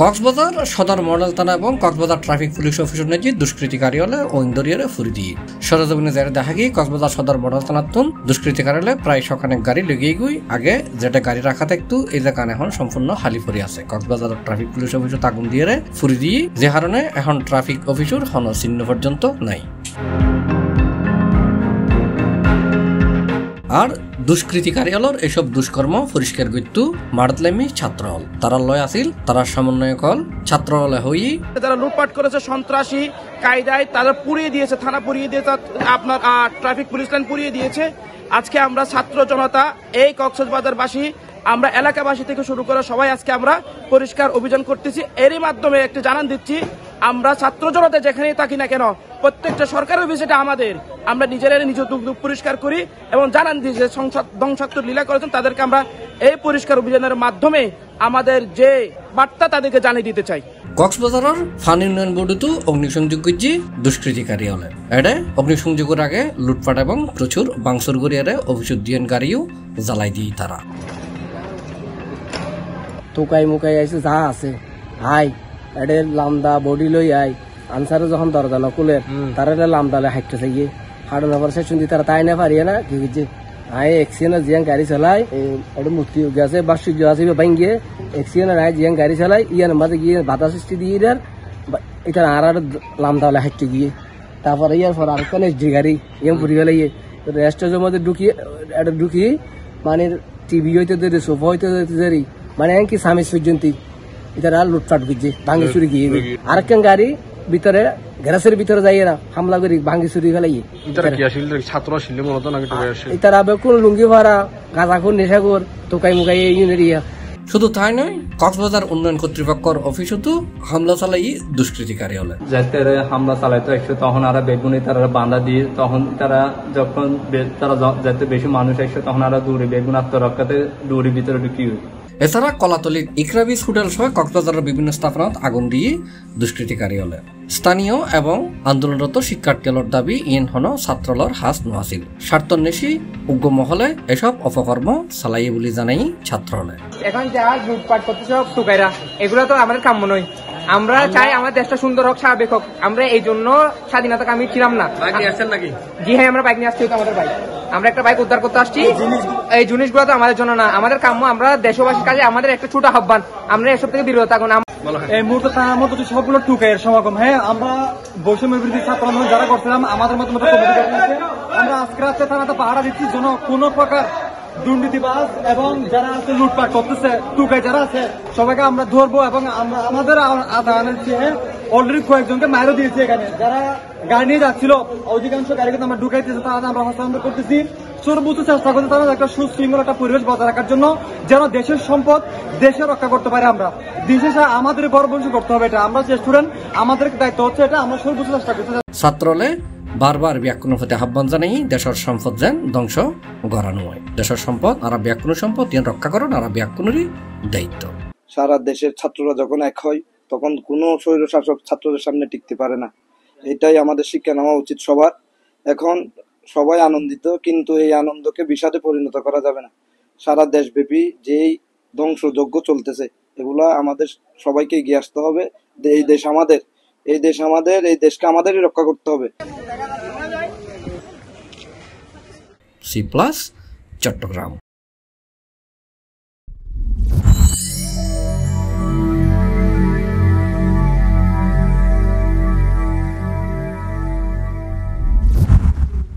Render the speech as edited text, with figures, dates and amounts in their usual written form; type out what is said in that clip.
কক্সবাজার সদর মডেল থানা এবং কক্সবাজার ট্রাফিক পুলিশ অফিসের নাকি দুষ্কৃতিকারী হলে ঐন্দরিয়ারে ফুরি দিয়ে সরজমিনে যারা দেখা গিয়ে কক্সবাজার সদর মডেল থানার তুন দুষ্কৃতিকারী হলে প্রায় সকানে গাড়ি লেগেই গুই আগে যেটা গাড়ি রাখা থাকতো এই জায়গায় এখন সম্পূর্ণ খালি পড়ে আছে। কক্সবাজার ট্রাফিক পুলিশ অফিসে আগুন দিয়ে ফুরি দিয়ে যে কারণে এখন ট্রাফিক অফিসের হন চিহ্ন পর্যন্ত নাই। আর দুষ্কৃতিকারী হলর এসব দুষ্কর্ম পরিষ্কার করতো মারতলামি ছাত্র হল। তারা লয় আসিল তারা সমন্বয়ক হল ছাত্র হলে হই যারা লুটপাট করেছে সন্ত্রাসী কায়দায় তারা পুড়িয়ে দিয়েছে, থানা পুড়িয়ে দিয়েছে, আপনার ট্রাফিক পুলিশ লাইন পুড়িয়ে দিয়েছে। আজকে আমরা ছাত্র জনতা এই কক্সবাজারবাসী আমরা এলাকাবাসী থেকে শুরু করে সবাই আজকে আমরা পরিষ্কার অভিযান করতেছি। এরই মাধ্যমে একটি জানান দিচ্ছি, আমরা ছাত্র জনতা যেখানেই থাকি না কেন প্রত্যেকটা সরকারের বিষয়টা আমাদের, আমরা নিজেরা নিজ দুঃখ পরিষ্কার করি এবং জানান দিই যে ধ্বংসাত্মক লীলা করেছেন তাদেরকে আমরা এই পরিষ্কার অভিযানের মাধ্যমে আমাদের যে বার্তা তাদেরকে জানিয়ে দিতে চাই। কক্সবাজারের ফানি উন্নয়ন বোর্ডে অগ্নিসংযোগ করছে দুষ্কৃতিকারী হলে। এটা অগ্নিসংযোগের আগে লুটপাট এবং প্রচুর বাংসুর গড়িয়ারে অভিযোগ দিয়ে গাড়িও জ্বালাই দিয়ে তারা টোকাই মুকাই আইসে যা আছে আই এডে লামদা বডি লই আই আনসারে যখন দরজা নকুলের তারা লামদালে হাইটে থাকি হাড় নাবার সে শুনছি তারা তাই না পারিয়ে না কি যে আই এক্সিডেন্ট জিয়াং গাড়ি চালাই এটা মুক্তি গেছে বা সূর্য আছে ভাঙ্গিয়ে এক্সিডেন্ট আই জিয়াং গাড়ি চালাই ইয়ার মাঝে গিয়ে বাধা সৃষ্টি দিয়ে দেয় এটা আর লামদালে হাইটে গিয়ে তারপরে ইয়ার পর আর কোন এসডি গাড়ি ইয়াম পুরি গেলে ইয়ে রেস্টের মধ্যে ঢুকিয়ে এটা ঢুকিয়ে মানে টিভি হইতে দেরি সোফা হইতে দেরি মানে কি স্বামী পর্যন্ত এটা লুটপাট করছে ভাঙ্গি চুরি গিয়ে আরেকখান গাড়ি ভিতরে গ্যারাসের ভিতরে যাই না হামলা করি ভাঙ্গি চুরি ফেলাই তারা বেকুন লুঙ্গি ভাড়া গাঁজা খুন নেশা কর টোকাই মুকাই ইউনিয়া। শুধু তাই নয়, কক্সবাজার উন্নয়ন কর্তৃপক্ষের অফিসও তো হামলা চালাই দুষ্কৃতিকারী হলে। যাতে হামলা চালাইতো একশো তখন আর বেগুনে তারা বাঁধা দিয়ে তখন তারা যখন তারা যাতে বেশি মানুষ একশো তখন আর দৌড়ে বেগুন আত্মরক্ষাতে দৌড়ি ভিতরে ঢুকি। এছাড়া কলাতলির ইকরাবিস হোটেল সহ কক্সবাজারের বিভিন্ন স্থাপনাত আগুন দিয়ে দুষ্কৃতিকারী হলে। স্থানীয় এবং আন্দোলনরত শিক্ষার্থীর দাবি ইন হন ছাত্রলর হাস নোয়াছিল স্বার্থন্বেষী উগ্র মহলে এসব অপকর্ম চালাই বলে জানাই ছাত্র হলে। এখন যা লুটপাট করতেছে টুকাইরা এগুলো তো আমাদের কাম্য নয়। আমরা চাই আমাদের দেশটা সুন্দর হোক, স্বাভাবিক হোক। আমরা এই জন্য স্বাধীনতা কামি ছিলাম না। জি হ্যাঁ, আমরা বাইক নিয়ে আসছি, আমাদের বাইক, আমরা একটা বাইক উদ্ধার করতে আসছি। এই জিনিসগুলো তো আমাদের জন্য না, আমাদের কাম্য। আমরা দেশবাসীর কাছে আমাদের একটা ছোট আহ্বান, আমরা এসব থেকে বিরত থাকুন। এই মুহূর্তে তার মতো সবগুলো টুকাইয়ের সমাগম। হ্যাঁ, আমরা বৈষম্য বিরোধী ছাত্র আন্দোলন যারা করছিলাম আমাদের মতো আমরা আজকে রাত্রে থানাতে পাহারা দিচ্ছি যেন কোনো প্রকার দুর্নীতিবাজ এবং যারা আছে লুটপাট করতেছে টুকাই যারা আছে সবাইকে আমরা ধরবো এবং আমরা আমাদের আদানের চেয়ে অলরেডি কয়েকজনকে মারও দিয়েছি। এখানে যারা গাড়ি নিয়ে যাচ্ছিল অধিকাংশ গাড়ি কিন্তু আমরা ঢুকাইতেছি, তারা আমরা হস্তান্তর করতেছি। সর্বোচ্চ চেষ্টা করতে তারা একটা সুশৃঙ্খল একটা পরিবেশ বজায় রাখার জন্য যেন দেশের সম্পদ দেশে রক্ষা করতে পারে। আমরা দেশে আমাদের গর্ববর্ষ করতে হবে, এটা আমরা যে স্টুডেন্ট আমাদের দায়িত্ব হচ্ছে এটা, আমরা সর্বোচ্চ চেষ্টা করতে। ছাত্রলে বারবার ব্যাকুণের প্রতি আহ্বান জানাই দেশের সম্পদ যেন ধ্বংস গড়ানো হয়। দেশের সম্পদ আর ব্যাকুণ সম্পদ রক্ষা করেন আর ব্যাকুণেরই দায়িত্ব। সারা দেশের ছাত্ররা যখন এক হয় তখন কোনো স্বৈরশাসক ছাত্রদের সামনে টিকতে পারে না। এটাই আমাদের শিক্ষা নেওয়া উচিত সবার। এখন সবাই আনন্দিত, কিন্তু এই আনন্দকে বিষাদে পরিণত করা যাবে না। সারা দেশব্যাপী যেই ধ্বংসযজ্ঞ চলতেছে এগুলা আমাদের সবাইকে এগিয়ে আসতে হবে। এই দেশ আমাদের, এই দেশ আমাদের, এই দেশকে আমাদেরই রক্ষা করতে হবে। C+ চট্টগ্রাম।